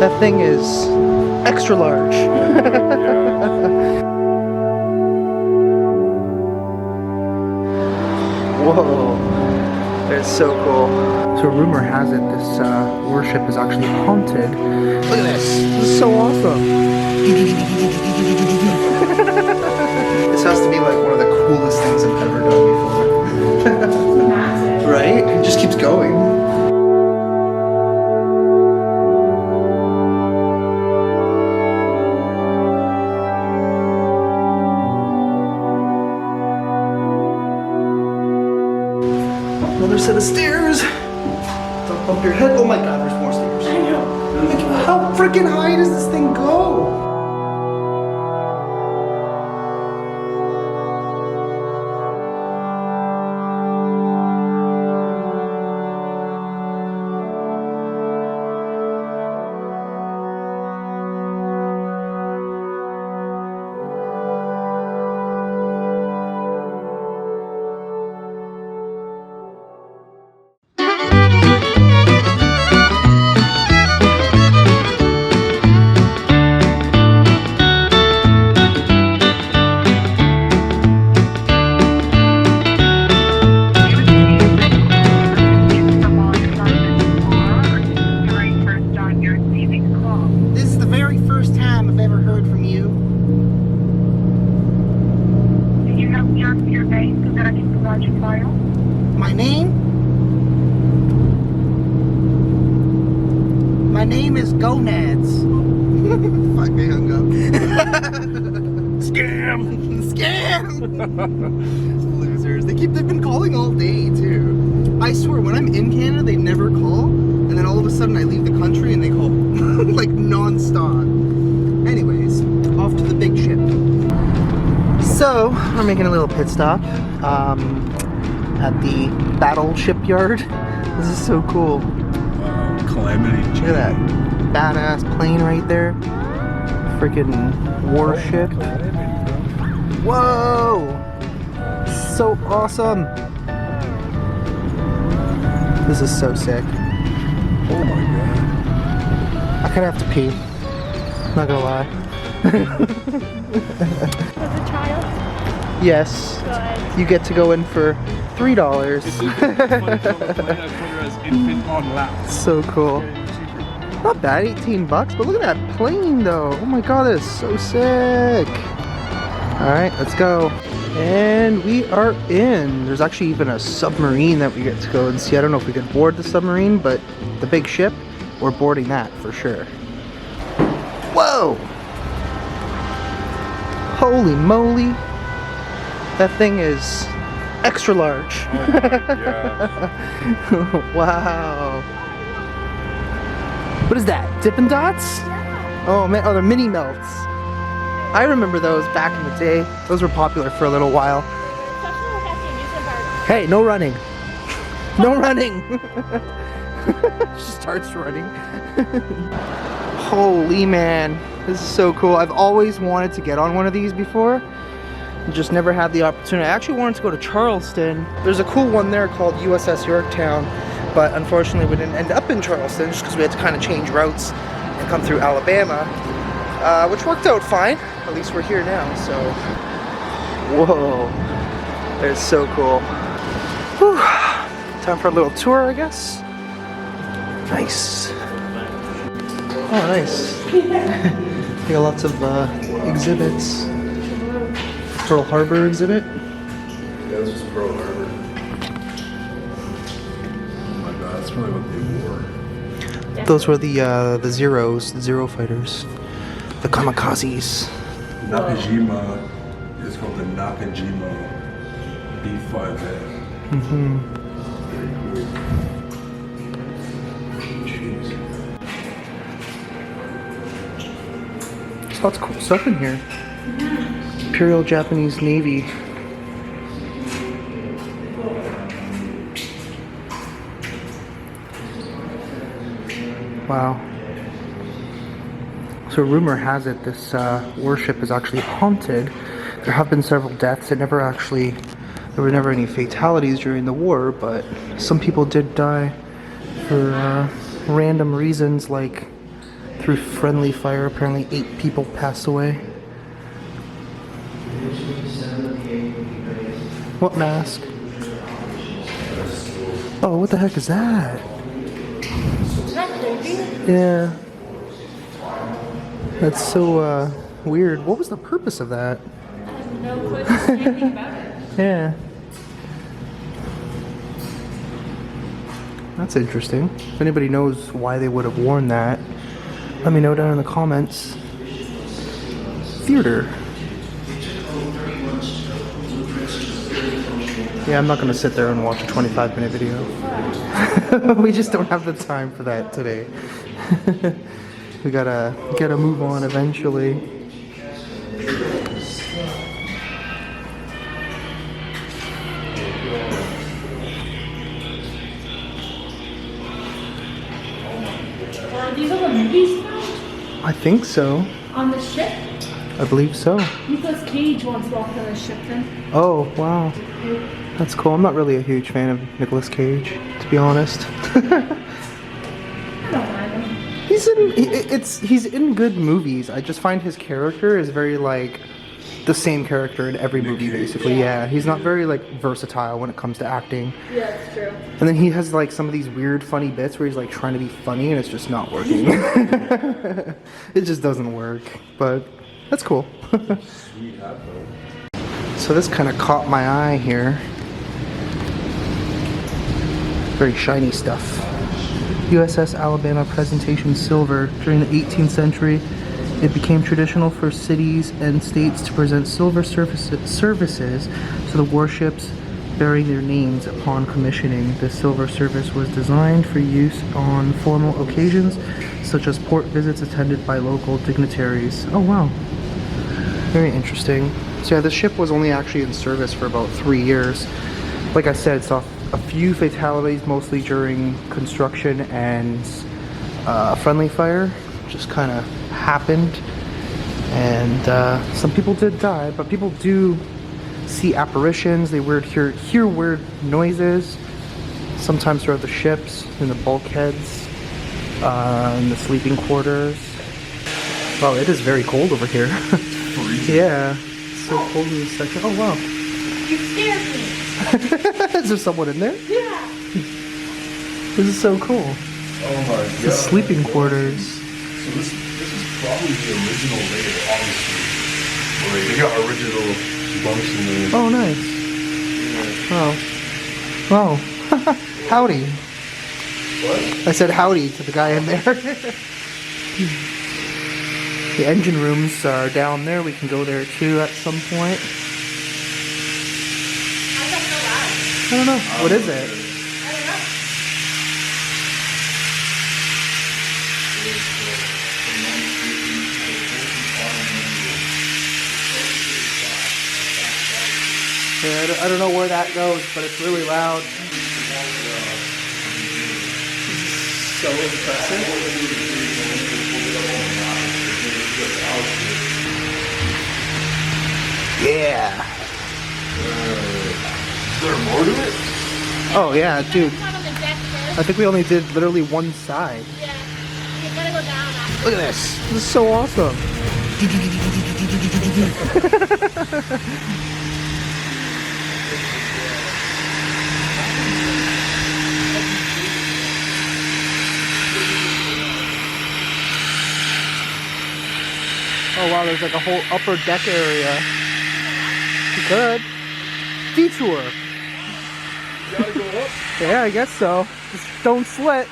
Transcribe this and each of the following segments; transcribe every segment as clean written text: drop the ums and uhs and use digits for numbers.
That thing is extra large. Whoa, that's so cool. So rumor has it this warship is actually haunted. Look at this. This is so awesome. This has to be like one of the coolest things I've ever done before. Right? It just keeps going. Another set of stairs. Don't bump your head. Oh my god, there's more stairs. I know. Like, how freaking high does this thing go? My name is Gonads. Fuck, they hung up. Scam! Scam! Losers. They've been calling all day too. I swear, when I'm in Canada, they never call, and then all of a sudden I leave the country and they call. Like non-stop. Anyways, off to the big ship. So, we're making a little pit stop at the battle shipyard. This is so cool. Calamity. Look at that badass plane right there. Freaking warship. Whoa! So awesome. This is so sick. Oh my god. I kind of have to pee. Not gonna lie. As a child? Yes. Good. You get to go in for $3. So cool. Not bad, 18 bucks, but look at that plane though. Oh my god, that is so sick. Alright, let's go. And we are in. There's actually even a submarine that we get to go and see. I don't know if we could board the submarine, but the big ship, we're boarding that for sure. Whoa! Holy moly. That thing is extra large. Wow. What is that? Dippin' Dots? Oh man, oh, they're mini melts. I remember those back in the day. Those were popular for a little while. Hey, no running. No running. She starts running. Holy man, this is so cool. I've always wanted to get on one of these before. Just never had the opportunity. I actually wanted to go to Charleston. There's a cool one there called USS Yorktown, but unfortunately we didn't end up in Charleston just because we had to kind of change routes and come through Alabama, which worked out fine. At least we're here now, so. Whoa, it's so cool. Whew. Time for a little tour, I guess. Nice. Oh, nice. We got lots of exhibits. Pearl Harbor exhibit. Yeah, this was Pearl Harbor. Oh my god, that's really what they wore. Those were the Zeros, the Zero fighters, the kamikazes. Nakajima is called the Nakajima B5A. Mm-hmm. Jeez. There's lots of cool stuff in here. Imperial Japanese Navy. Wow. So rumor has it this warship is actually haunted. There have been several deaths. There were never any fatalities during the war, but some people did die for random reasons like Through friendly fire, apparently 8 people passed away. What mask? Oh, what the heck is that? Yeah. That's so weird. What was the purpose of that? I have no clue anything about it. Yeah. That's interesting. If anybody knows why they would have worn that, let me know down in the comments. Theater. Yeah, I'm not going to sit there and watch a 25-minute video. We just don't have the time for that today. We gotta move on eventually. Are these all the movies now? I think so. On the ship? I believe so. Nicolas Cage once walked on a ship then. Oh, wow. That's cool. I'm not really a huge fan of Nicolas Cage, to be honest. I don't mind him. He's in good movies. I just find his character is very like the same character in every movie basically. Yeah, he's not very like versatile when it comes to acting. Yeah, that's true. And then he has like some of these weird funny bits where he's like trying to be funny and it's just not working. It just doesn't work. But that's cool. So this kind of caught my eye here. Very shiny stuff. USS Alabama presentation silver. During the 18th century, it became traditional for cities and states to present silver services to the warships bearing their names upon commissioning. The silver service was designed for use on formal occasions, such as port visits attended by local dignitaries. Oh wow. Very interesting. So yeah, the ship was only actually in service for about 3 years. Like I said, it's off a few fatalities, mostly during construction and friendly fire. Just kind of happened, and some people did die, but people do see apparitions. They hear weird noises, sometimes throughout the ships, in the bulkheads, in the sleeping quarters. Wow, it is very cold over here. Yeah, it's so cold in this section. Oh wow. You scared me. Is there someone in there? Yeah. This is so cool. Oh my god. The sleeping quarters. So this is probably the original layer, obviously. Where they got original bunks in there. Oh, nice. Yeah. Oh. Oh. Howdy. What? I said howdy to the guy in there. The engine rooms are down there. We can go there too at some point. How's that so loud? I don't know. What is it? I don't know. Yeah, I don't know where that goes, but it's really loud. So impressive. Yeah. Is there more to it? Oh yeah, dude. It's not on the deck first. I think we only did literally one side. Yeah. You gotta go down after. Look at this. This is so awesome. Oh wow, there's like a whole upper deck area. You could. Detour. You gotta go up. Yeah, I guess so. Just don't slit.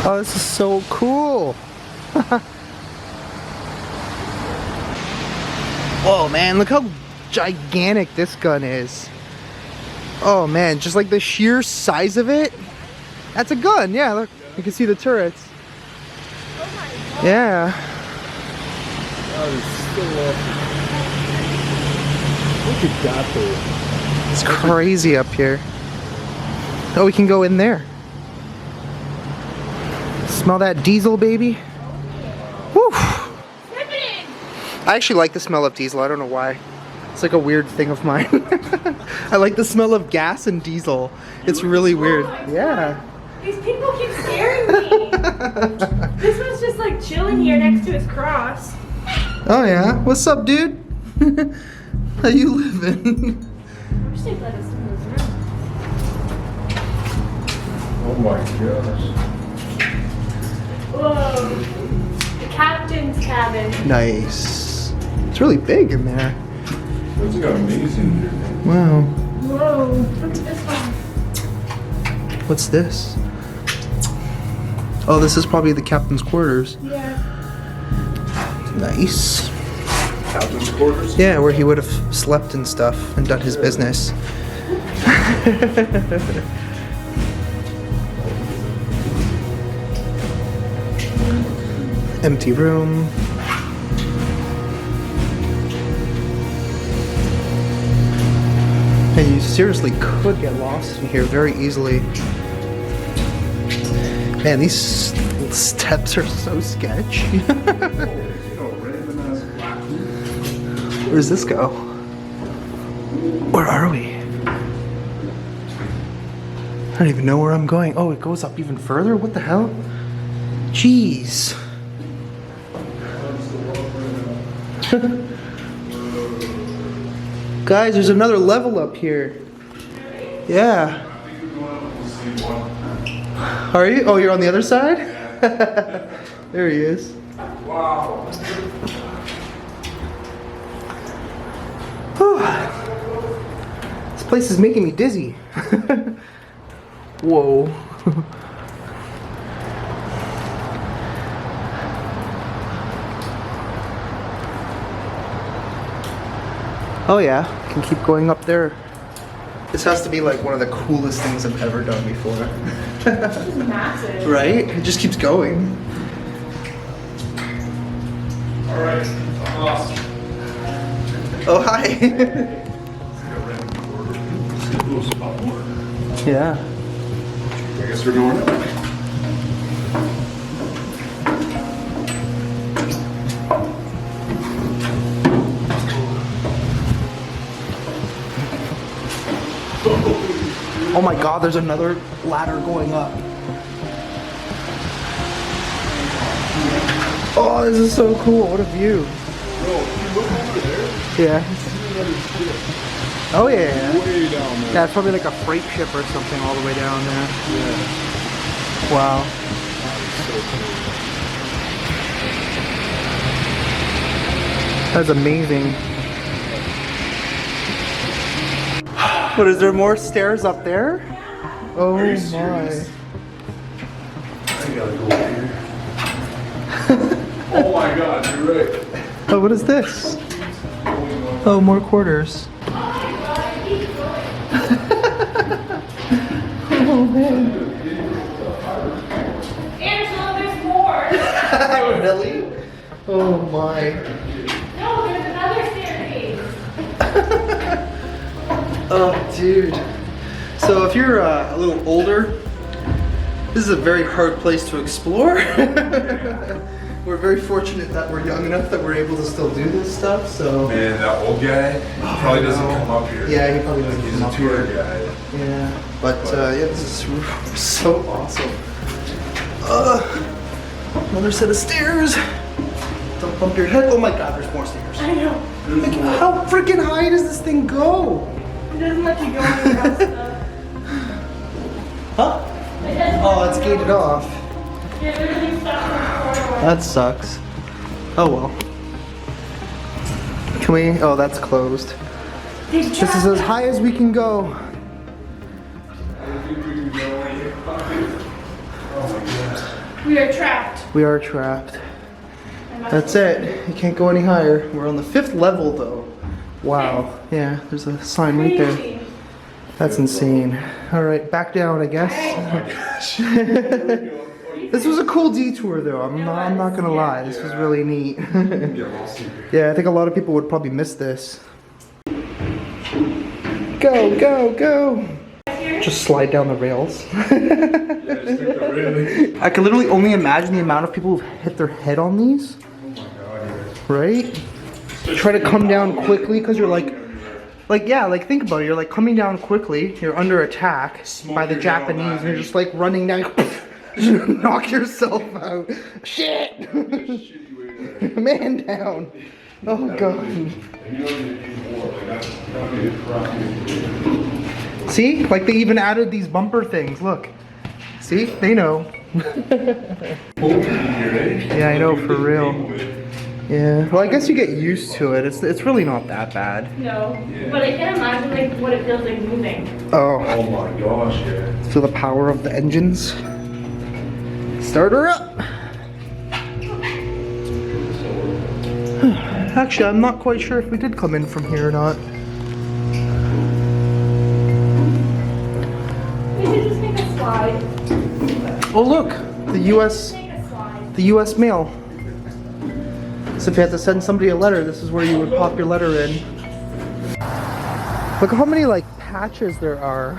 Oh, this is so cool. Whoa, man, look how gigantic this gun is. Oh man, just like the sheer size of it. That's a gun, yeah, look. You can see the turrets. Oh my god. Yeah. That is still awesome. Look at that though. It's crazy up here. Oh, we can go in there. Smell that diesel, baby? Woo! Riveting. I actually like the smell of diesel. I don't know why. It's like a weird thing of mine. I like the smell of gas and diesel. It's really weird. Yeah. These people keep scaring me. This one's just like chilling here next to his cross. Oh yeah. What's up, dude? How you living? I wish they'd let us in this room. Oh my gosh. Whoa. The captain's cabin. Nice. It's really big in there. That's like amazing, dude. Wow. Whoa. What's this one? What's this? Oh, this is probably the captain's quarters. Yeah. Nice. Captain's quarters? Yeah, where he would have slept and stuff and done his business. Empty room. And you seriously could get lost in here very easily. Man, these steps are so sketch. Where does this go? Where are we? I don't even know where I'm going. Oh, it goes up even further? What the hell? Jeez. Guys, there's another level up here. Yeah. Are you? Oh, you're on the other side? There he is. Wow. Whew. This place is making me dizzy. Whoa. Oh yeah, can keep going up there. This has to be like one of the coolest things I've ever done before. This is massive. Right? It just keeps going. Alright, I'm lost. Oh, hi. Yeah. I guess we're going up. Oh my god, there's another ladder going up. Oh, this is so cool. What a view. Bro, if you look over there, Yeah. you see another ship Oh yeah. way down there. Yeah, it's probably like a freight ship or something all the way down there. Yeah. Wow. That's amazing. What, is there more stairs up there? Oh Are you my. serious? I gotta go over here. Oh my god, you're right. Oh, what is this? Oh, more quarters. Oh man. Angela, there's more. Really? Oh my. No, there's another staircase. Oh, dude. So if you're a little older, this is a very hard place to explore. We're very fortunate that we're young enough that we're able to still do this stuff, so. Man, that old guy probably doesn't come up here. Yeah, he probably doesn't He's come a up tour here. guide. Yeah, but yeah, this is so awesome. Another set of stairs. Don't bump your head. Oh my god, there's more stairs. I know. Like, how freaking high does this thing go? It doesn't let you go anywhere else though. Huh? It doesn't Oh, let it's you go. gated off. You're literally stuck in the corridor. That sucks. Oh well. Can we? Oh, that's closed. This is as high as we can go. We are trapped. We are trapped. That's it. You can't go any higher. We're on the 5th level though. Wow. Yeah, there's a sign right there. Crazy. That's insane. All right, back down, I guess. This was a cool detour though. I'm not gonna lie. This was really neat. Yeah, I think a lot of people would probably miss this. Go, go, go! Just slide down the rails. I can literally only imagine the amount of people who've hit their head on these. Right? Try to come down quickly because you're like Like, yeah, like think about it. You're like coming down quickly. You're under attack by the Japanese. And you're just like running down. Knock yourself out. Shit. Man down. Oh god. See? Like they even added these bumper things. Look. See? They know. Yeah, I know, for real. Yeah. Well, I guess you get used to it. It's really not that bad. No. But I can't imagine like what it feels like moving. Oh. Oh my gosh, yeah. Feel the power of the engines. Start her up. Actually, I'm not quite sure if we did come in from here or not. We should just make a slide. Oh look, the US, Make a slide. the US mail. So if you had to send somebody a letter, this is where you would pop your letter in. Look how many like patches there are.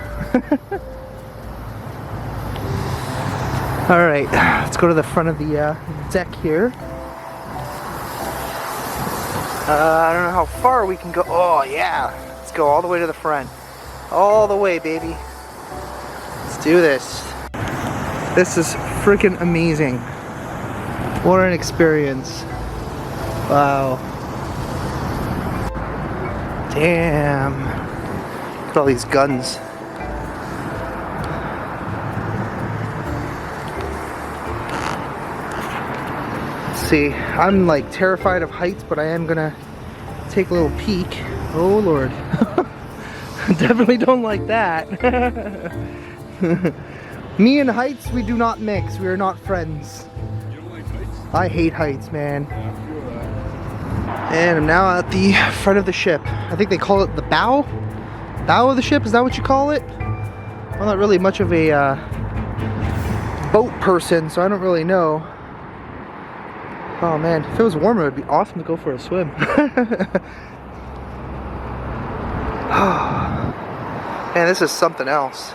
All right, let's go to the front of the deck here. I don't know how far we can go. Oh yeah, let's go all the way to the front. All the way, baby. Let's do this. This is freaking amazing. What an experience. Wow. Damn. Look at all these guns. Let's see. I'm like terrified of heights, but I am gonna take a little peek. Oh Lord. Definitely don't like that. Me and heights, we do not mix. We are not friends. You don't like heights? I hate heights, man. Yeah, I feel that. And I'm now at the front of the ship. I think they call it the bow? Bow of the ship? Is that what you call it? I'm not really much of a boat person, so I don't really know. Oh man, if it was warmer, it would be awesome to go for a swim. Man, this is something else.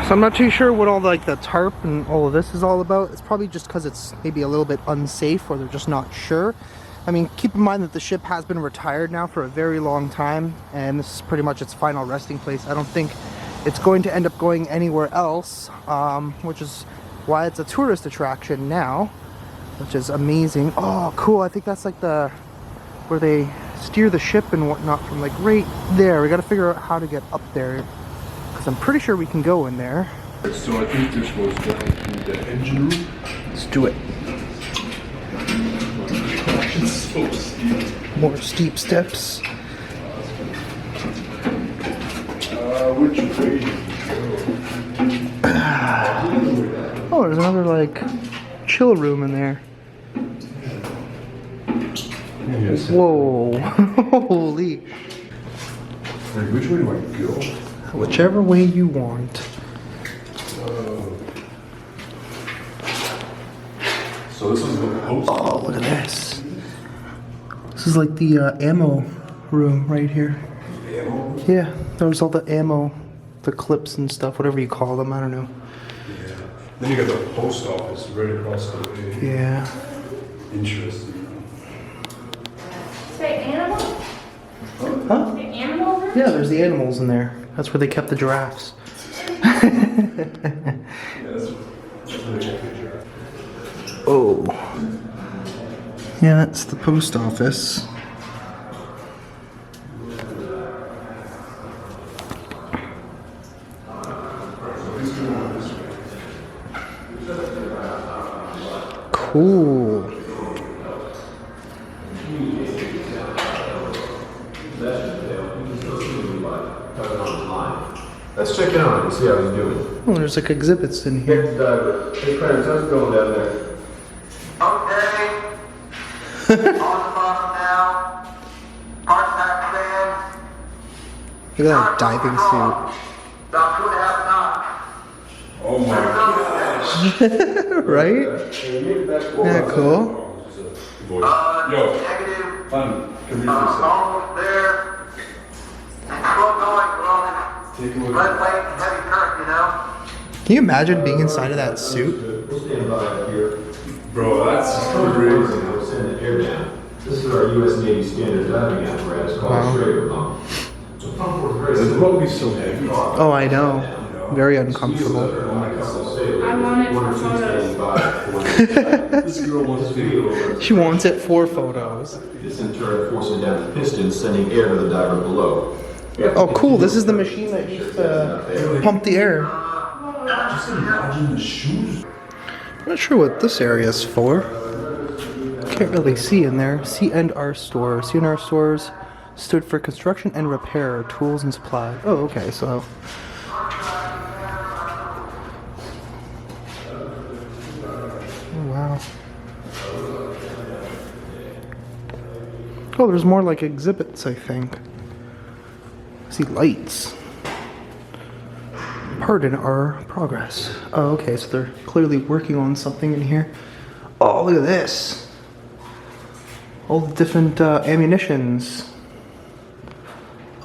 So I'm not too sure what all like the tarp and all of this is all about. It's probably just because it's maybe a little bit unsafe, or they're just not sure. I mean, keep in mind that the ship has been retired now for a very long time, and this is pretty much its final resting place. I don't think it's going to end up going anywhere else, which is why it's a tourist attraction now, which is amazing. Oh, cool. I think that's like the where they steer the ship and whatnot from, like right there. We got to figure out how to get up there, because I'm pretty sure we can go in there. So I think this goes down to the engine room. Let's do it. It's so steep. More steep steps. Which way? Oh, there's another like chill room in there. Yes. Whoa. Holy. Wait, which way do I go? Whichever way you want. So this is the post. Oh, look at this. This is like the ammo room right here. Ammo? Yeah, there's all the ammo, the clips and stuff, whatever you call them, I don't know. Yeah. Then you got the post office right across the way. Yeah. Interesting. Say animal? Huh? The animal room? Yeah, there's the animals in there. That's where they kept the giraffes. Yeah, that's really good picture. Oh. Yeah, that's the post office. Cool. Let's check in on him and see how he's doing. Oh, there's like exhibits in here. Hey, Clarence, how's it going down there? Okay. On the bottom now. Part back fan. Look at that diving suit. About 2.5 knots. Oh my gosh. Right? Yeah, cool. Yo, Negative. fun. Come here for a Almost there. And slow going, rolling. second. Take a look. Red light, heavy current, you know. Can you imagine being inside of that suit? We'll stand by up here. Bro, that's We'll crazy. send the air down. This is our U.S. Navy standard diving apparatus called Wow. a straight pump. It'd probably be so heavy. Oh, I know. Very uncomfortable. I want it for photos. This girl wants to. She wants it for photos. This in turn forces down the piston, sending air to the diver below. Oh, cool. This is the machine that used to pump the air. Just imagine the shoes. I'm not sure what this area is for. Can't really see in there. C&R store. C&R stores stood for construction and repair, tools and supplies. Oh, okay, so. Oh, wow. Oh, there's more like exhibits, I think. I see lights. Pardon our progress. Oh, okay, so they're clearly working on something in here. Oh, look at this. All the different ammunitions.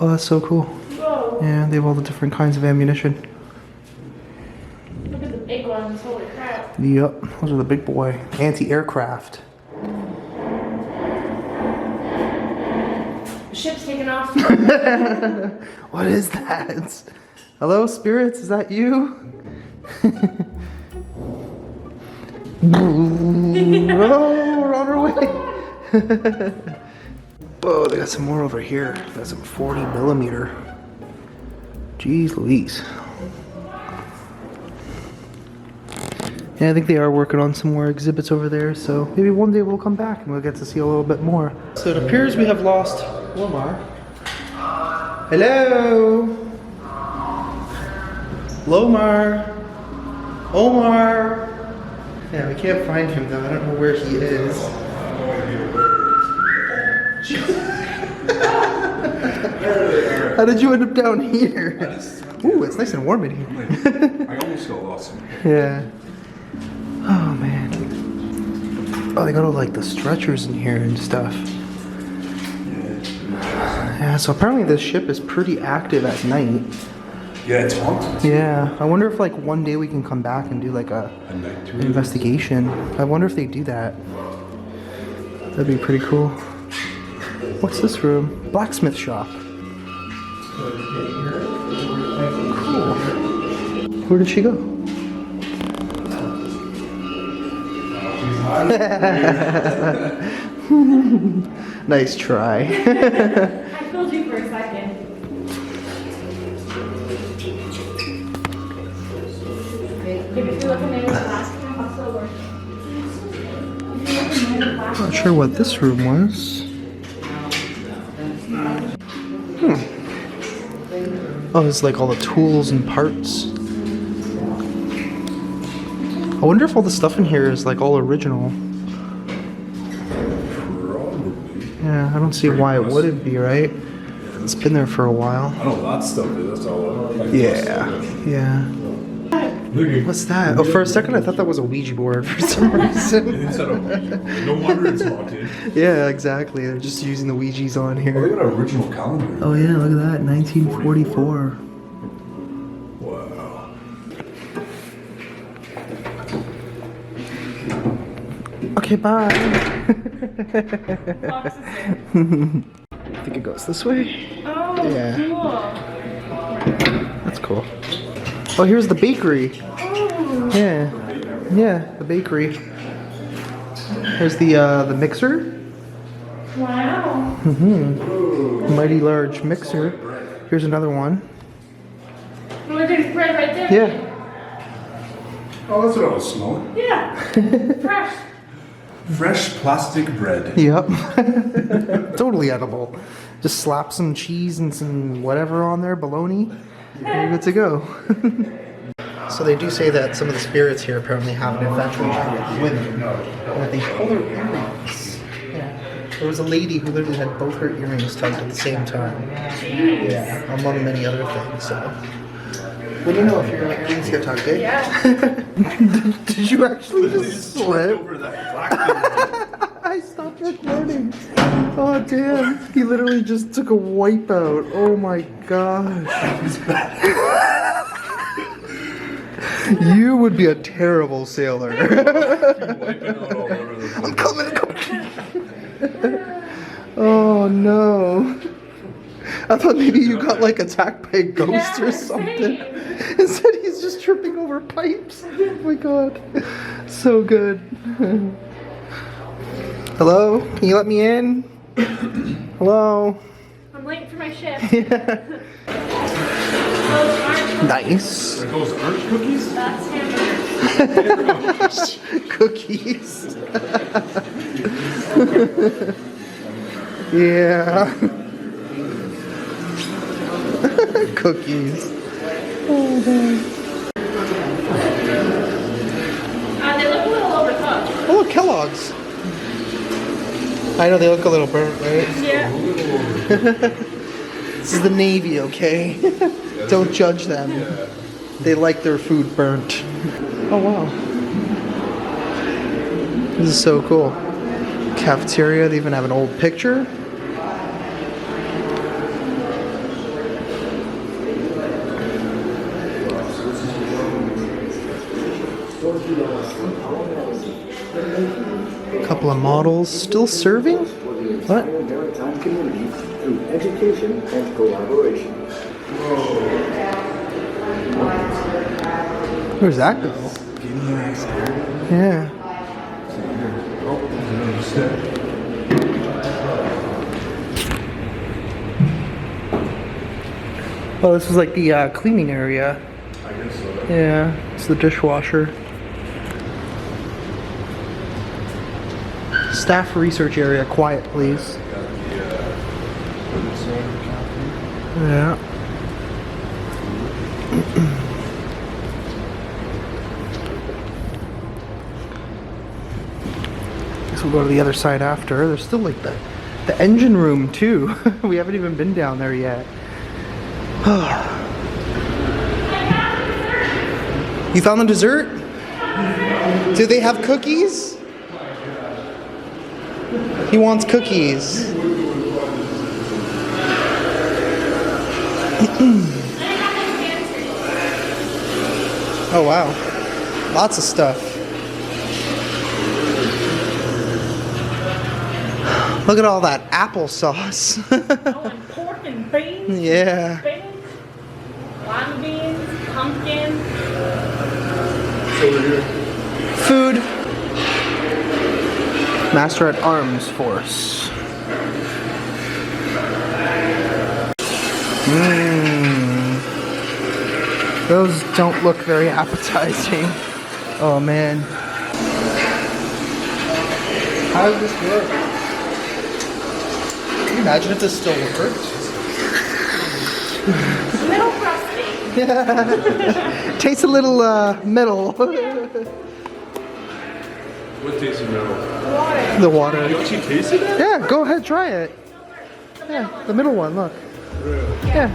Oh, that's so cool. Whoa. Yeah, they have all the different kinds of ammunition. Look at the big ones. Holy crap. Yep, those are the big boy. Anti-aircraft. The ship's taking off. What is that? Hello, spirits? Is that you? Oh, we're on our way. Whoa, they got some more over here. Got some 40mm. Jeez Louise. Yeah, I think they are working on some more exhibits over there, so maybe one day we'll come back and we'll get to see a little bit more. So it appears we have lost Omar. Hello? Lomar? Omar? Yeah, we can't find him though. I don't know where he is. How did you end up down here? Ooh, it's nice and warm in here. I almost got lost. Yeah. Oh man. Oh, they got all like the stretchers in here and stuff. Yeah, so apparently this ship is pretty active at night. Yeah, it's haunted. Yeah, I wonder if like one day we can come back and do like a night tour. investigation. I wonder if they do that. That'd be pretty cool. What's this room? Blacksmith shop. Cool. Where did she go? Nice try. I fooled you for a second. If you look in there, Not sure what this room was. Oh, it's like all the tools and parts. I wonder if all the stuff in here is like all original. Yeah, I don't see why it wouldn't be, right? It's been there for a while. I know that stuff is. That's all. Yeah, yeah. What's that? Oh, for a second I thought that was a Ouija board for some reason. No wonder it's haunted. Yeah, exactly. They're just using the Ouijas on Oh, they here. got an original calendar. Oh yeah, look at that, 1944. Wow. Okay, bye. box is there. I think it goes this way. Oh, Yeah. cool. That's cool. Oh, here's the bakery. Oh. Yeah, yeah, the bakery. Here's the mixer. Wow. Mighty large mixer. Here's another one. Look, there's bread right there. Yeah. Oh, that's what I was smelling. Yeah. Fresh. Fresh plastic bread. Yep. Totally edible. Just slap some cheese and some whatever on there, bologna, and you're good to go. So they do say that some of the spirits here apparently have an infatuation with women. And that they pull their earrings. Yeah. There was a lady who literally had both her earrings tugged at the same time. Yeah, among many other things. So. What do you know if your earrings get tugged, eh? Yeah. Did you actually just slip? Over that black I stopped recording. Oh damn! He literally just took a wipeout. Oh my gosh! You would be a terrible sailor. wiping out all over the I'm coming. Oh no! I thought maybe you got like attacked by a ghost Yeah, or something. same. Instead, he's just tripping over pipes. Oh my god. So good. Hello? Can you let me in? Hello? I'm late for my shift. Yeah. Those aren't Nice. Those aren't cookies? That's hamburgers. Cookies. Yeah. Cookies. They look a little overcooked. Oh, look, Kellogg's. I know they look a little burnt, right? Yeah. This is the Navy, okay? Don't judge them. They like their food burnt. Oh, wow. This is so cool. Cafeteria, they even have an old picture. Couple of models still serving? What? Maritime community through education and collaboration. Where's that go? Yeah. Oh, this is like the cleaning area. I guess so. Yeah, it's the dishwasher. Staff research area, quiet please. Yeah. Guess we'll go to the other side after. There's still like the engine room too. We haven't even been down there yet. You found the dessert? Do they have cookies? He wants cookies. Oh wow. Lots of stuff. Look at all that applesauce. Oh, and pork and beans. Yeah. Spinach, lima beans, pumpkin. Food. Master at Arms Force. Those don't look very appetizing. Oh man. How does this work? Can you imagine if this still worked? Little crusty. Tastes a little metal. What tastes of metal? Water. The water. You actually tasted it? Yeah, go ahead, try it. Yeah, the middle one, look. Yeah.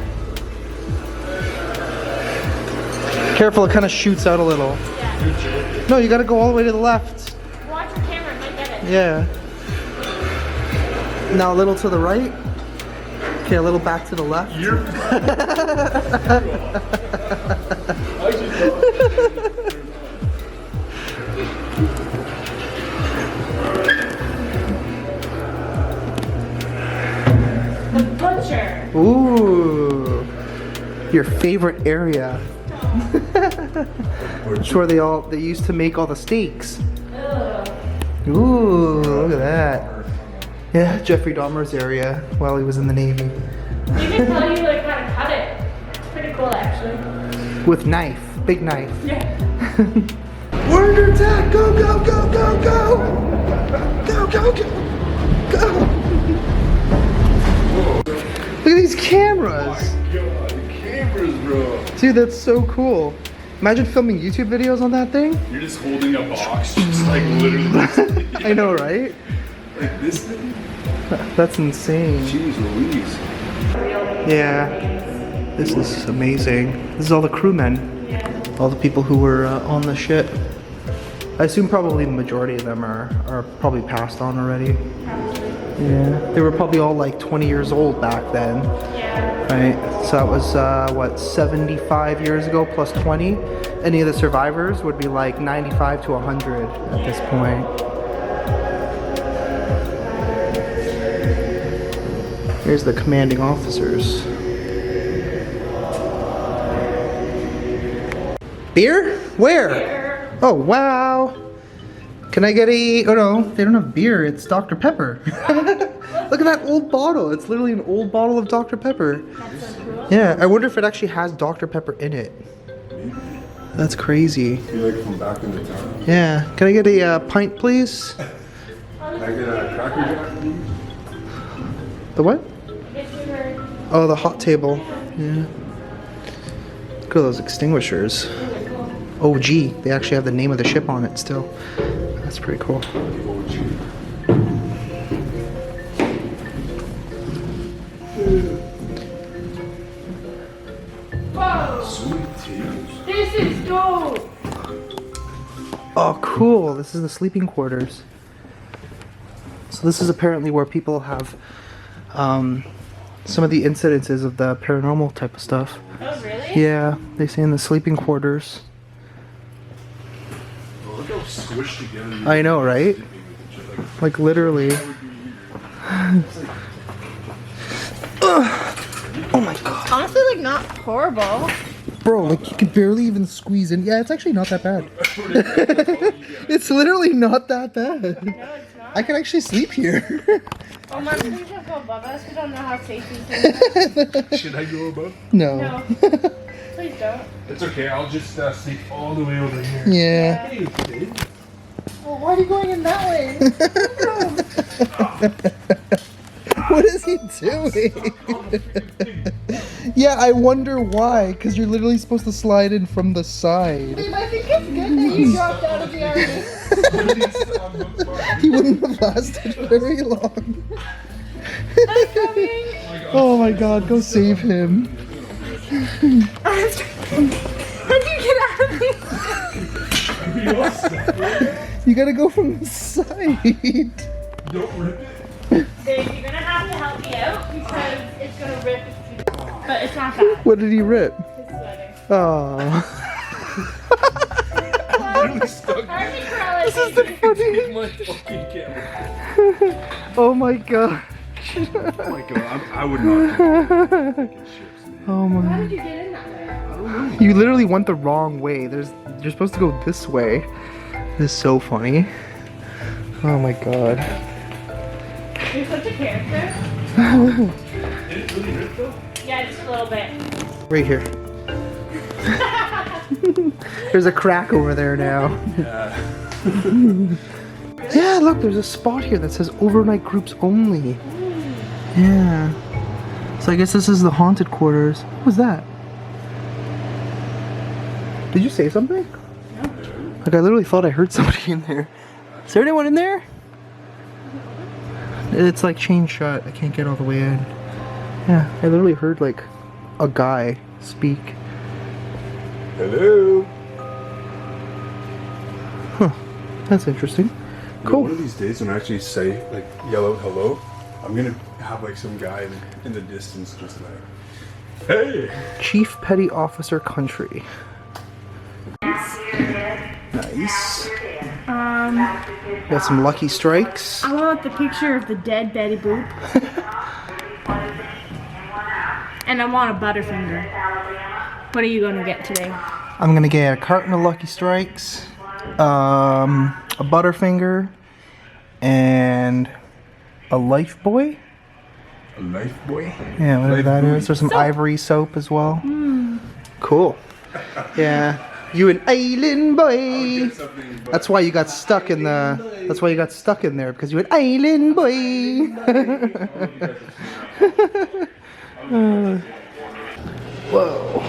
Careful, it kind of shoots out a little. Yeah. No, you gotta go all the way to the left. Watch your camera, it might get it. Yeah. Now a little to the right. Okay, a little back to the left. You're. The butcher. Ooh. Your favorite area. It's where they used to make all the steaks. Ugh. Ooh, look at that. Yeah, Jeffrey Dahmer's area while he was in the Navy. You can tell you like how to cut it. It's pretty cool actually. With knife, big knife. Yeah. We're under attack! Go, go, go, go, go! Go, go, go! Go! Look at these cameras! God, the cameras, bro. Dude, that's so cool. Imagine filming YouTube videos on that thing. You're just holding a box, just like literally. I know, right? Like this thing? That's insane. Jeez Louise. Yeah. This is amazing. This is all the crewmen. All the people who were on the ship. I assume probably the majority of them are probably passed on already. Yeah. They were probably all like 20 years old back then. Yeah. Right, so that was what, 75 years ago plus 20. Any of the survivors would be like 95 to 100 at this point. Here's the commanding officers. Beer? Where? Beer. Oh, wow. Can I get a... Oh, no. They don't have beer. It's Dr. Pepper. Look at that old bottle. It's literally an old bottle of Dr. Pepper. That's so cool. Yeah, I wonder if it actually has Dr. Pepper in it. That's crazy. You like from back in the town? Yeah. Can I get a pint, please? Can I get a Cracker Jack, please? The what? If we were Oh, the hot table. Yeah. Look at those extinguishers. OG. They actually have the name of the ship on it still. That's pretty cool. whoa, Sweet teas. this is dope. Oh, cool. This is the sleeping quarters. So this is apparently where people have some of the incidences of the paranormal type of stuff. Oh, really? Yeah, they say in the sleeping quarters. Oh, look how squished together you I know, right? Like literally. Oh my god. Honestly, like not horrible. Bro, like you could barely even squeeze in. Yeah, it's actually not that bad. It's literally not that bad. No, it's not. I can actually sleep here. Oh my, please don't go above us. We don't know how safe these things are. Should I go above? No. No. Please don't. It's okay, I'll just sleep all the way over here. Yeah. Hey, Dave. Well, why are you going in that way? What is he doing? Yeah, I wonder why. Because you're literally supposed to slide in from the side. Babe, I think it's good that you dropped out of the army. He wouldn't have lasted very long. I'm coming. Oh my god, go save him. How do you get out of me? You gotta go from the side. Don't rip it. Dave, you're gonna have to help me out because it's gonna rip if you... But it's not bad. What did he rip? It's sweater. Oh. This is the Take my fucking camera. Oh my god. Oh my god, I would not do fucking ships, man. Oh How my. did you get in that way? I don't know. You literally went the wrong way. You're supposed to go this way. This is so funny. Oh my god. You're such a character. Did it really rip though? Yeah, just a little bit. Right here. There's a crack over there now. Yeah, look, there's a spot here that says overnight groups only. Yeah. So I guess this is the haunted quarters. What was that? Did you say something? No. Like I literally thought I heard somebody in there. Is there anyone in there? It's like chained shut. I can't get all the way in. Yeah, I literally heard like a guy speak. Hello. Huh. That's interesting. Cool. One of these days when I actually say, like, yell out hello, I'm gonna have like some guy in the distance just like, hey! Chief Petty Officer Country. Nice. Got some Lucky Strikes. I want the picture of the dead Betty Boop. And I want a Butterfinger. What are you gonna get today? I'm gonna get a carton of Lucky Strikes, a Butterfinger, and a Life Boy. A life boy? Yeah, whatever Life that Buoy. is. There's some Ivory soap as well. Cool. Yeah. You an island boy. That's why you got stuck in the. That's why you got stuck in there because you an island boy. Whoa.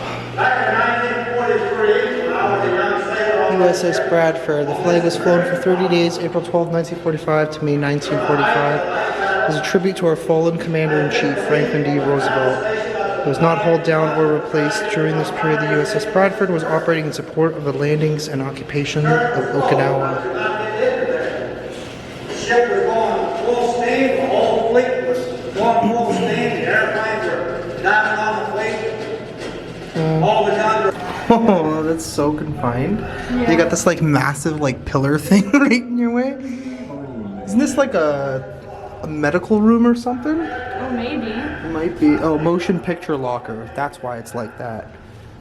USS Bradford. The flag was flown for 30 days, April 12, 1945 to May 1945, as a tribute to our fallen Commander-in-Chief, Franklin D. Roosevelt. It was not hauled down or replaced. During this period, the USS Bradford was operating in support of the landings and occupation of Okinawa. The ship was going full steam, the whole fleet was going full steam, the airplanes were diving on the fleet, all the guns were... Oh, that's so confined. You got this like massive like pillar thing right in your way. Isn't this like a a medical room or something? Oh, maybe. It might be. Oh, motion picture locker. That's why it's like that.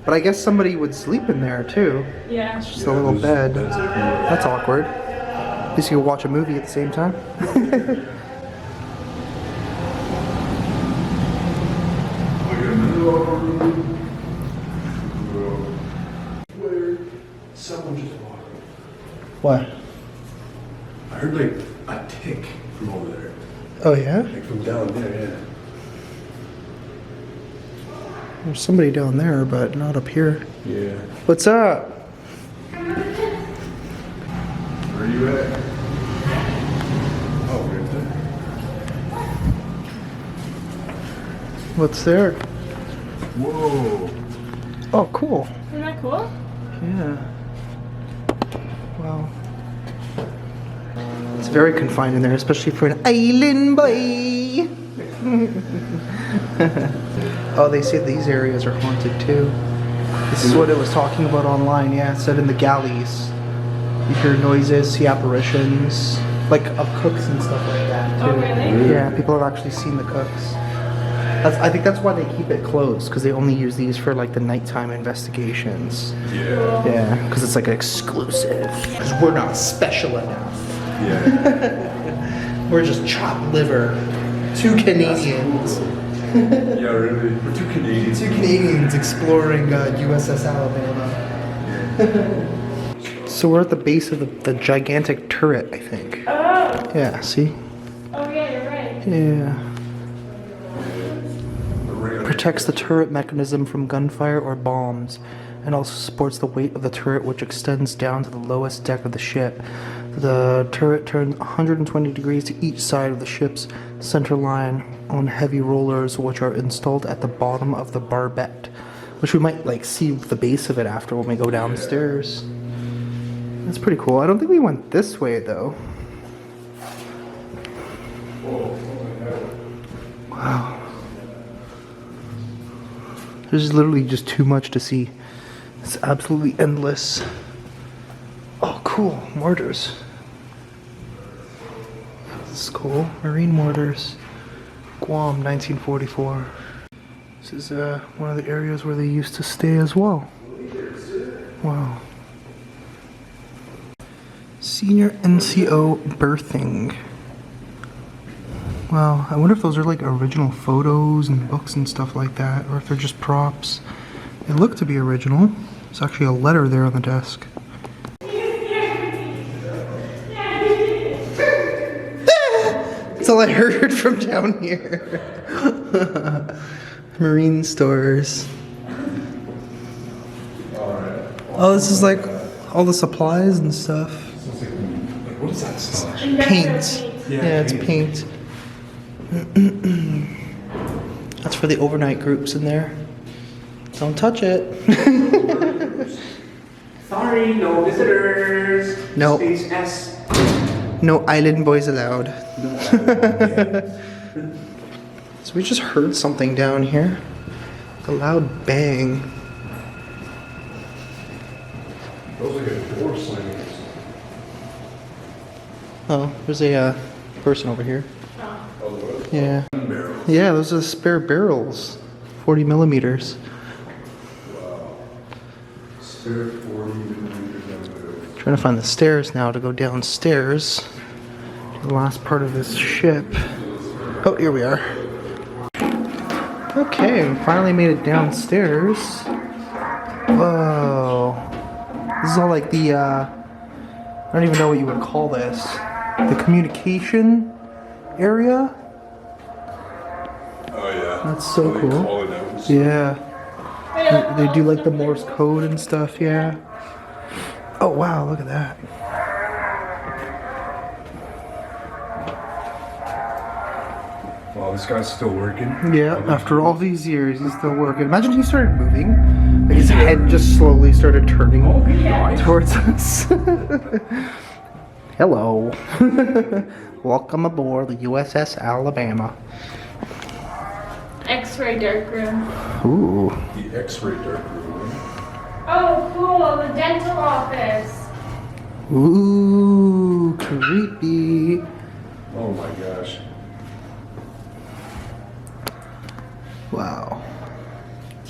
But I guess somebody would sleep in there too. Yeah. Just a little bed. That's awkward. At least you can watch a movie at the same time. Someone just walked. What? I heard like a tick from over there. Oh yeah? Like from down there, yeah. There's somebody down there, but not up here. Yeah. What's up? Where are you at? Oh, right there. What's there? Whoa. Oh, cool. Isn't that cool? Yeah. Wow. It's very confined in there, especially for an island boy. Oh, they say these areas are haunted too. This is what it was talking about online. Yeah, it said in the galleys. You hear noises, see apparitions, like of cooks and stuff like that too. Oh, really? Yeah, people have actually seen the cooks. I think that's why they keep it closed, because they only use these for like the nighttime investigations. Yeah. Yeah, because it's like an exclusive. Because we're not special enough. Yeah. We're just chopped liver. Two Canadians. Yeah, really. We're two Canadians. Two Canadians exploring USS Alabama. So we're at the base of the gigantic turret, I think. Oh. Yeah, see? Oh, yeah, you're right. Yeah. Protects the turret mechanism from gunfire or bombs, and also supports the weight of the turret, which extends down to the lowest deck of the ship. The turret turns 120 degrees to each side of the ship's center line on heavy rollers, which are installed at the bottom of the barbette, which we might like see the base of it after when we go downstairs. That's pretty cool. I don't think we went this way though. Wow. There's literally just too much to see. It's absolutely endless. Oh, cool. Mortars. This is cool. Marine mortars. Guam, 1944. This is one of the areas where they used to stay as well. Wow. Senior NCO berthing. Wow, I wonder if those are like original photos and books and stuff like that, or if they're just props. They look to be original. There's actually a letter there on the desk. That's all I heard from down here. Marine stores. Oh, this is like all the supplies and stuff. What is that stuff? Paint. Yeah, it's paint. That's for the overnight groups in there. Don't touch it. Sorry, no visitors. Nope. Space S. No island boys allowed. So we just heard something down here. A loud bang. Those like a door slamming. Oh, there's a person over here. Yeah. Barrels. Yeah, those are spare barrels. 40 millimeters. Spare 40 millimeters down there. Trying to find the stairs now to go downstairs. The last part of this ship. Oh, here we are. Okay, we finally made it downstairs. Whoa. This is all like the, I don't even know what you would call this. The communication area? Oh yeah. That's so They cool. call it out. Yeah. They do like the Morse code and stuff, yeah. Oh wow, look at that. Wow, this guy's still working. Yeah, after all these years, he's still working. Imagine he started moving. Like his head just slowly started turning towards us. Hello. Welcome aboard the USS Alabama. X-ray dark room. Ooh. The X-ray dark room. Oh, cool. The dental office. Ooh, creepy. Oh my gosh. Wow.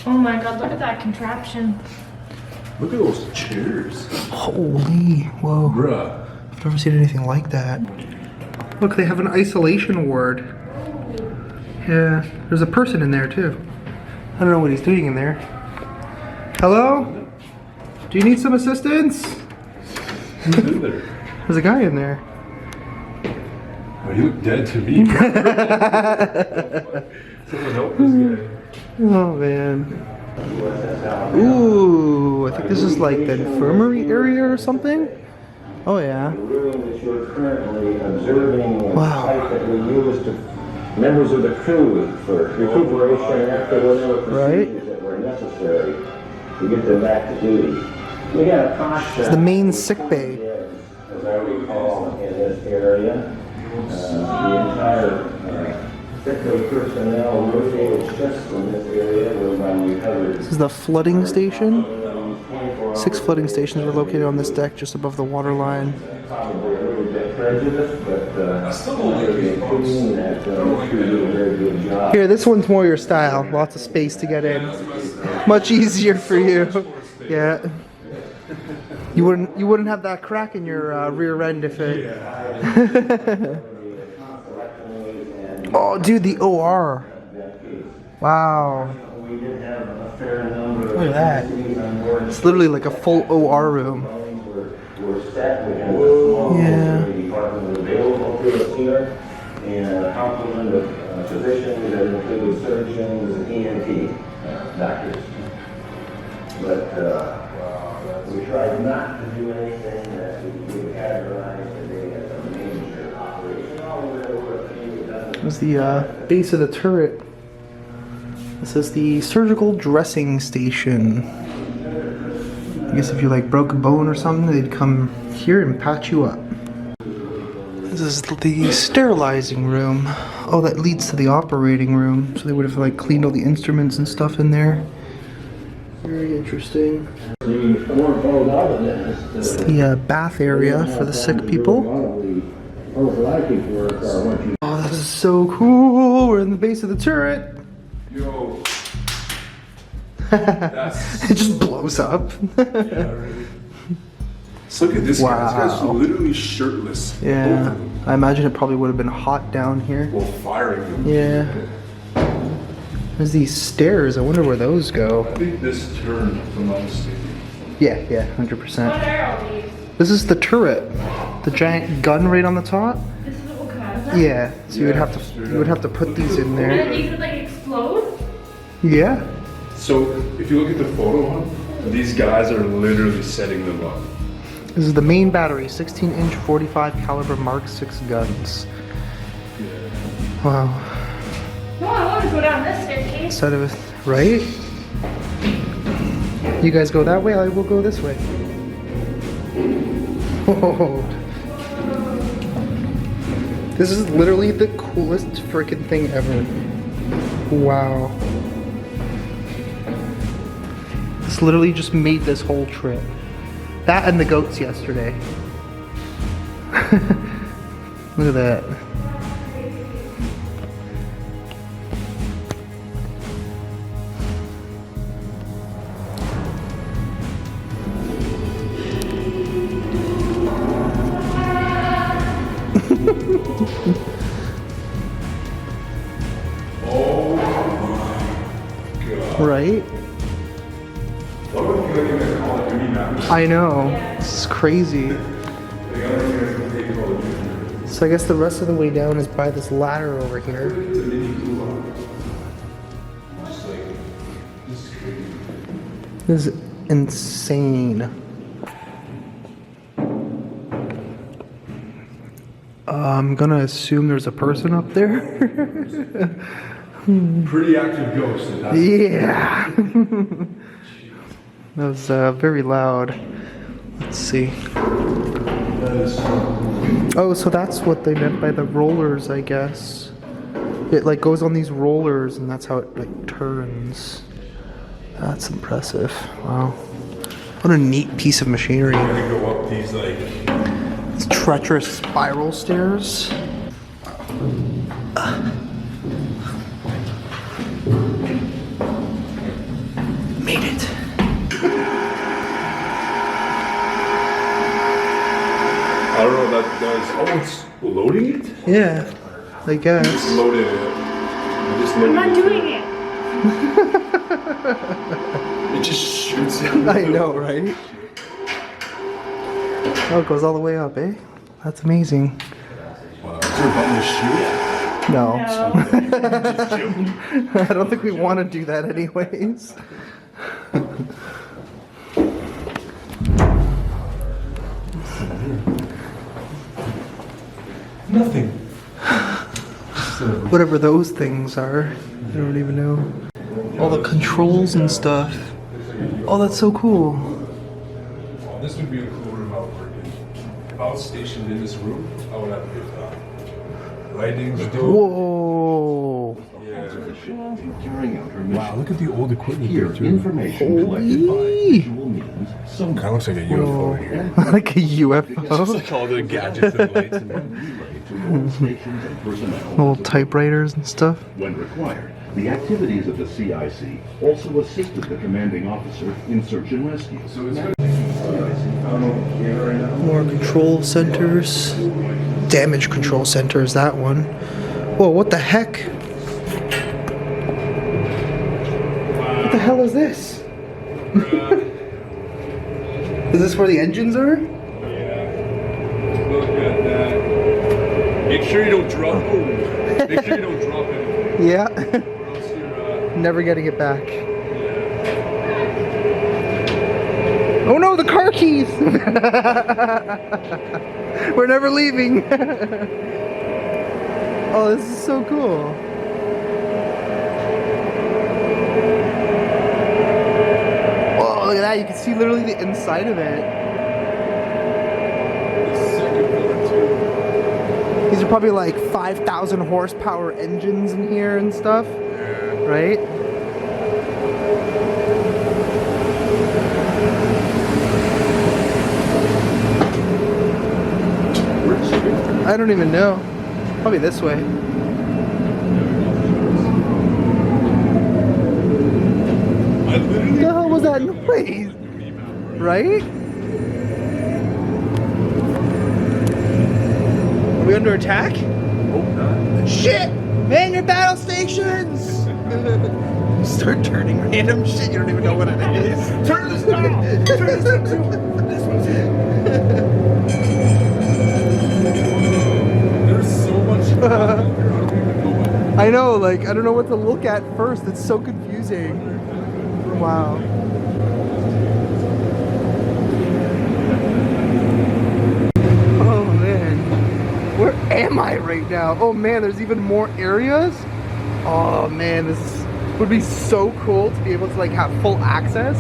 Oh my god, look at that contraption. Look at those chairs. Holy, whoa. Bruh. I've never seen anything like that. Look, they have an isolation ward. Yeah, there's a person in there too. I don't know what he's doing in there. Hello? Do you need some assistance? Who's in there? There's a guy in there. Oh, you look dead to me. Someone help this guy. Oh man. Ooh, I think this is like the infirmary area or something. Oh yeah. The room that you're currently observing, Wow. site that we use to members of the crew for recuperation after whatever procedures that were necessary to get them back to duty. We had a process. It's the main sick bay. As I recall, in this area, the entire sick bay personnel rotated shifts from this area whereby we covered. This is the flooding station. 6 flooding stations are located on this deck just above the water line. Probably a little bit prejudiced, but I still don't think it's opinion that we do a very good job. Here, this one's more your style. Lots of space to get in. Much easier for you. Yeah. You wouldn't have that crack in your rear end if it. Oh, dude, the OR. Wow. We did have a fair number of Look at that. It's literally like a full OR room. We're set. We have a small Yeah. department available to us here, and a complement of physicians that include surgeons and ENT doctors. But we tried not to do anything that we would categorize today as a major operation. Although there were a few dozen. This is the base of the turret. This is the surgical dressing station. I guess if you like broke a bone or something, they'd come here and patch you up. This is the sterilizing room. Oh, that leads to the operating room. So they would have like cleaned all the instruments and stuff in there. Very interesting. It's the bath area for the sick people. Oh, this is so cool. We're in the base of the turret. Yo. It just blows up. Yeah, really. So look at this guy. This guy's Wow. literally shirtless. Both Yeah. of them. I imagine it probably would have been hot down here. While firing them. Yeah. There's these stairs. I wonder where those go. I think this turned from my mistake. Yeah, 100%. What are all these? This is the turret. The giant gun right on the top. This is what kind? Yeah. So you would have to put these in And there. then these would like explode? Yeah. So if you look at the photo, these guys are literally setting them up. This is the main battery, 16-inch 45 caliber Mark 6 guns. Wow. No, I want to go down this staircase. Side of it, right? You guys go that way, I will go this way. Whoa. This is literally the coolest freaking thing ever. Wow. This literally just made this whole trip. That and the goats yesterday. Look at that. Right? I know. This is crazy. So I guess the rest of the way down is by this ladder over here. This is insane. I'm gonna assume there's a person up there. Pretty active ghost. Yeah. That was very loud. Let's see. Oh, so that's what they meant by the rollers, I guess. It like goes on these rollers and that's how it like turns. That's impressive. Wow. What a neat piece of machinery. I'm gonna go up these like These treacherous spiral stairs. loading it? Yeah, I guess. Loaded it. You just I'm loaded not it. doing it. It just shoots out. I know, right? Oh, it goes all the way up, eh? That's amazing. Wow. Is there a button to shoot? No. No. I don't think we want to do that anyways. Nothing. Whatever those things are. I don't even know. All the controls and stuff. Oh, that's so cool. Well, this would be a cool room I would work in. If I was stationed in this room, I would have a good time. Lighting's dope. Whoa. Wow, look at the old equipment Here, here too. information collected by Holy. visual means. Some Kind of looks like a UFO here. Like a UFO. Like all the gadgets and lights and relay to all stations and personnel. Little typewriters and stuff. When required, the activities of the CIC also assisted the commanding officer in search and rescue. So it's More control centers. Damage control center is that one. Whoa, what the heck? What the hell is this? Is this where the engines are? Look at that. Make sure you don't drop. Oh, make sure you don't drop anything. Yeah. Or else you're, Never getting it back. Oh no, the car keys! We're never leaving. Oh, this is so cool. Oh, look at that. You can see literally the inside of it. the second floor too. These are probably like 5,000 horsepower engines in here and stuff. Right? I don't even know. Probably this way. I literally. What the hell was that noise? Right? Are we under attack? Shit! Man your battle stations! Start turning random shit, you don't even know what it is. Turn this down! Turn this down! This one's it. There's so much. I don't even know what. I know, like, I don't know what to look at first. It's so confusing. Wow. Oh man. Where am I right now? Oh man, there's even more areas? Oh man, this would be so cool to be able to like have full access.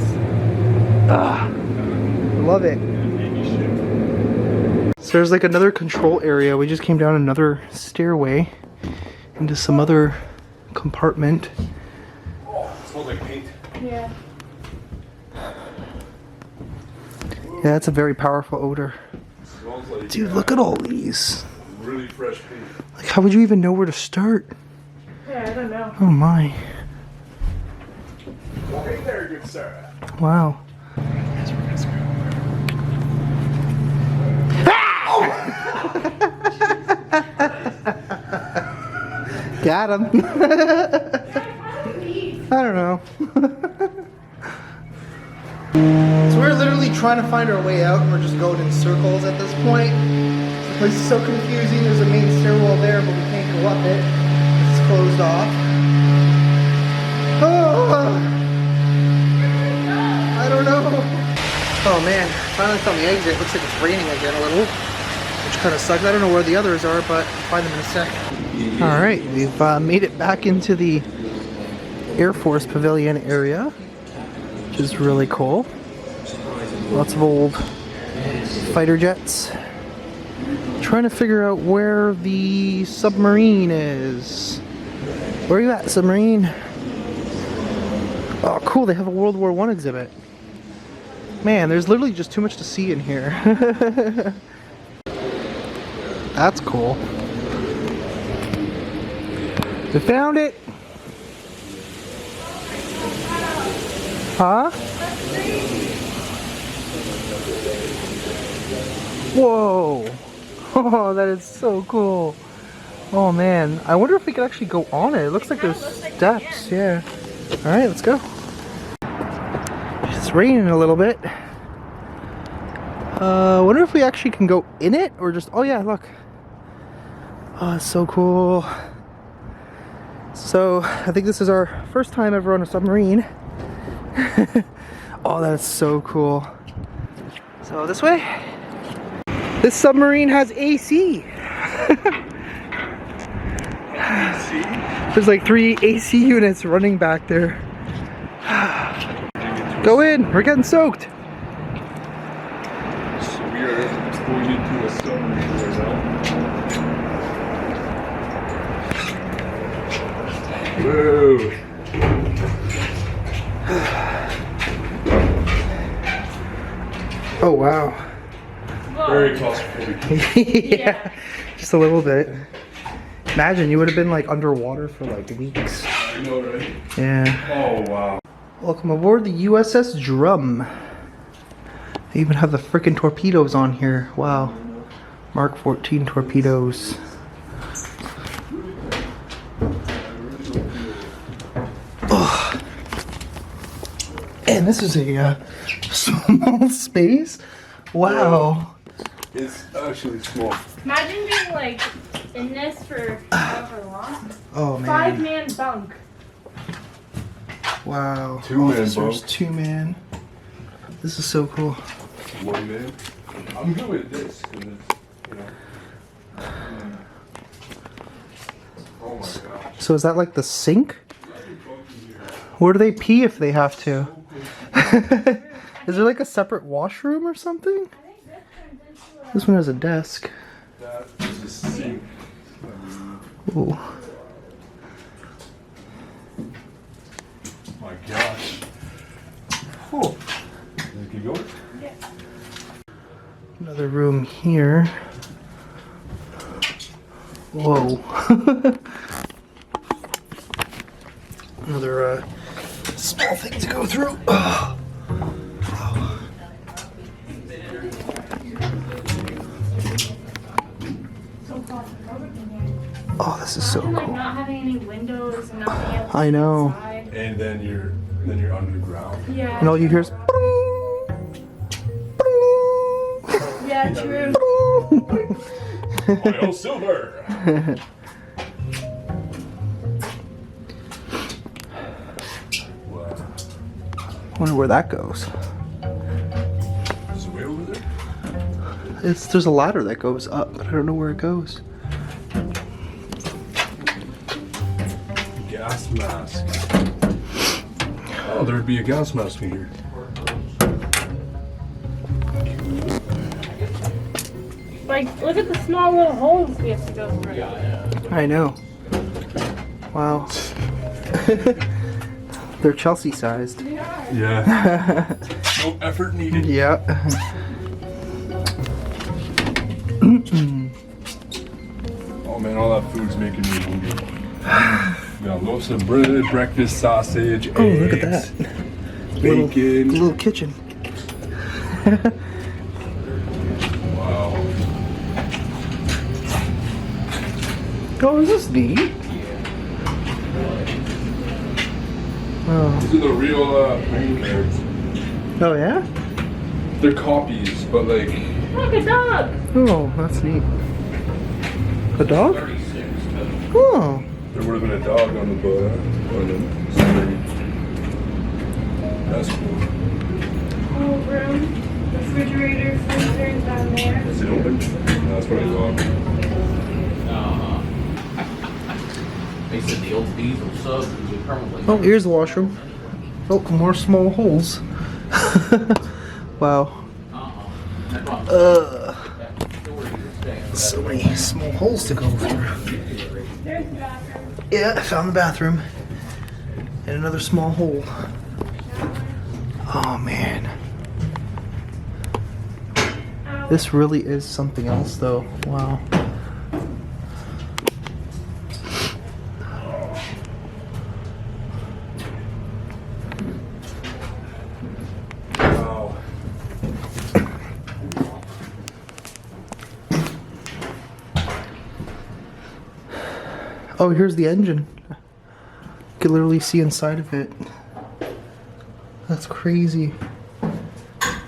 Love it. So there's like another control area. We just came down another stairway into some other compartment. Oh, it smells like paint. Yeah. Yeah, that's a very powerful odor. Smells like. Dude, look at all these. Really fresh paint. Like, how would you even know where to start? Yeah, I don't know. Oh my. Well, hey there, good sir. Wow. Got him. I don't know. So we're literally trying to find our way out and we're just going in circles at this point. The place is so confusing. There's a main stairwell there, but we can't go up it. It's closed off. Oh, I don't know. Oh man, finally found the exit. Looks like it's raining again a little, which kind of sucks. I don't know where the others are, but I'll find them in a sec. All right, we've made it back into the Air Force Pavilion area, which is really cool. Lots of old fighter jets. Trying to figure out where the submarine is. Where are you at, submarine? Oh, cool, they have a World War I exhibit. Man, there's literally just too much to see in here. That's cool. We found it! Huh? Whoa! Oh, that is so cool. Oh man, I wonder if we could actually go on it. It looks like there's steps. Yeah. All right, let's go. It's raining a little bit. I wonder if we actually can go in it or just. Oh yeah, look. Oh, it's so cool. So I think this is our first time ever on a submarine. Oh, that is so cool. So this way. This submarine has AC. There's like 3 AC units running back there. Go in, we're getting soaked. So we are going into a submarine right now. Whoa. Oh wow. Very claustrophobic. Yeah, just a little bit. Imagine you would have been like underwater for like weeks. I know, right? Yeah. Oh, wow. Welcome aboard the USS Drum. They even have the frickin' torpedoes on here. Wow. Mark 14 torpedoes. Oh. And this is a small space. Wow. It's actually small. Imagine being like in this for however long. Oh man. 5-man bunk. Wow. 2-man Officers, bunk. 2-man. This is so cool. 1 man. I'm good with this because it's, you know. Oh my gosh. So is that like the sink? Where do they pee if they have to? Is there like a separate washroom or something? This one has a desk. That is a sink. Ooh. My gosh. Oh. Does it keep going? Another room here. Whoa. Another small thing to go through. Oh. Oh, this is so Like cool. not having any windows and nothing else. I know. Inside. And then you're underground. Yeah. And all you hear is. Yeah, true. Oil silver. Wow. Wonder where that goes. Is it way over there? There's a ladder that goes up, but I don't know where it goes. Gas mask. Oh, there'd be a gas mask in here. Like, look at the small little holes we have to go through. I know. Wow. They're Chelsea sized. Yeah. No effort needed. Yeah. Oh man, all that food's making me hungry. We got loaves of bread, breakfast sausage, Oh, eggs, look at that. bacon. Little kitchen. Wow. Oh, is this neat? Oh. These are the real playing cards. Oh yeah? They're copies, but like, Look, a dog. Oh, that's neat. A dog? Oh. there would have been a dog on the boat. On the submarine. That's cool. Whole room. Refrigerator, freezer down there. Is it open? No, that's probably locked. They said the old diesel subs would be permanently. Oh, here's the washroom. Oh, more small holes. Wow. So many small holes to go through. There's the bathroom. Yeah, I found the bathroom. And another small hole. Oh man. This really is something else though. Wow. Wow. Oh, here's the engine. You can literally see inside of it. That's crazy.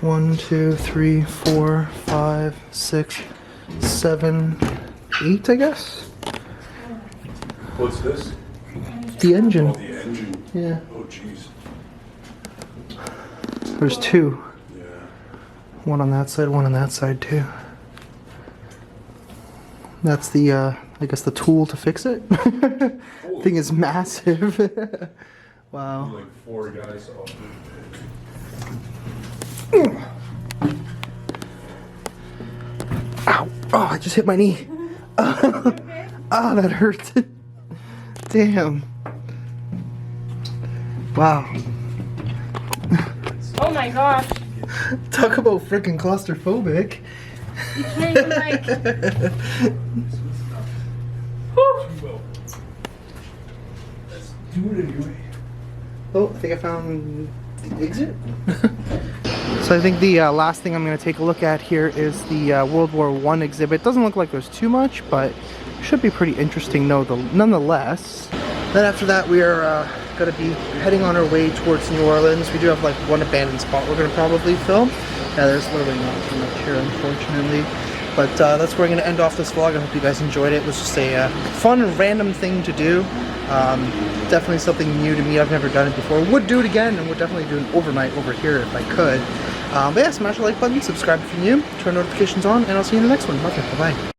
1, 2, 3, 4, 5, 6, 7, 8, I guess? What's this? The engine. Oh, the engine. Yeah. Oh, jeez. There's 2. Yeah. One on that side, one on that side too. That's the, I guess the tool to fix it. Thing is massive. Wow. Like 4 guys off. Ow! Oh, I just hit my knee. Oh, that hurt. Damn. Wow. Oh my gosh. Talk about freaking claustrophobic. You can't even like. Let's do it anyway. Oh, I think I found the exit. So I think the last thing I'm going to take a look at here is the World War I exhibit. Doesn't look like there's too much, but should be pretty interesting nonetheless. Then after that we are going to be heading on our way towards New Orleans. We do have like one abandoned spot we're going to probably film. Yeah, there's literally not too much here, unfortunately. But that's where I'm going to end off this vlog. I hope you guys enjoyed it. It was just a fun and random thing to do. Definitely something new to me. I've never done it before. Would do it again, and would definitely do an overnight over here if I could. But yeah, smash the like button, subscribe if you're new, turn notifications on, and I'll see you in the next one. Okay, bye-bye.